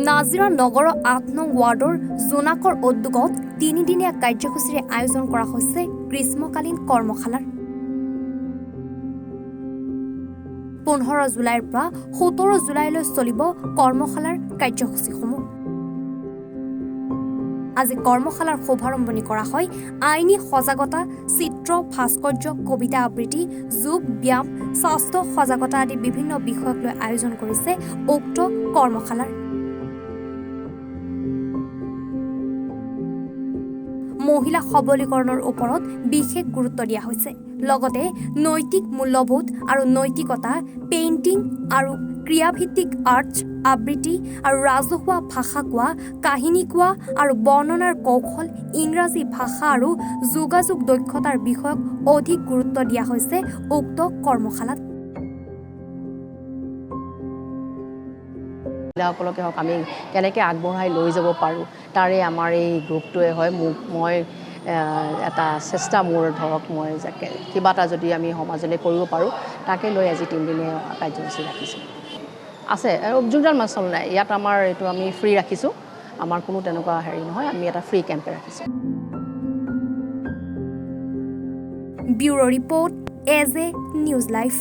নাজিৰা নগৰৰ ৮ নং ৱাৰ্ডৰ জোনাকৰ উদ্যোগত ৩-দিনীয়া কাৰ্যসূচীৰে আয়োজন কৰা হৈছে গ্ৰীষ্মকালীন কৰ্মশালাৰ। ১৫ জুলাইৰ পৰা ১৭ জুলাইলৈ চলিব কৰ্মশালাৰ কাৰ্যসূচীসমূহ। আজি কৰ্মশালাৰ শুভাৰম্ভণি কৰা হয় আইনী সজাগতা, চিত্ৰ, ভাস্কৰ্য, কবিতা আবৃত্তি, যোগ, ব্যায়াম, স্বাস্থ্য সজাগতা আদি বিভিন্ন বিষয়ক লৈ আয়োজন কৰিছে উক্ত কৰ্মশালাৰ। মহিলা সবলীকৰণৰ ওপৰত বিশেষ গুৰুত্ব দিয়া হৈছে। লগতে নৈতিক মূল্যবোধ আৰু নৈতিকতা, পেইণ্টিং আৰু ক্ৰিয়াভিত্তিক আৰ্ট, আবৃত্তি আৰু ৰাজহুৱা ভাষা কোৱা, কাহিনী কোৱা আৰু বৰ্ণনাৰ কৌশল, ইংৰাজী ভাষা আৰু যোগাযোগ দক্ষতাৰ বিষয়ক অধিক গুৰুত্ব দিয়া হৈছে উক্ত কৰ্মশালাত। মহিলাসকলকে হওক আমি কেনেকৈ আগবঢ়াই লৈ যাব পাৰোঁ তাৰে আমাৰ এই গ্ৰুপটোৱে হয়। মই এটা চেষ্টা মোৰ ধৰক মই যাকে কিবা এটা যদি আমি সমাজলৈ কৰিব পাৰোঁ তাকে লৈ আজি 3 দিনীয়া কাৰ্যসূচী ৰাখিছোঁ। আছে যোগদান মাচল নাই ইয়াত আমাৰ এইটো আমি ফ্ৰী ৰাখিছোঁ। আমাৰ কোনো তেনেকুৱা হেৰি নহয়, আমি এটা ফ্ৰী কেম্পে ৰাখিছোঁ। Bureau report, as a news live.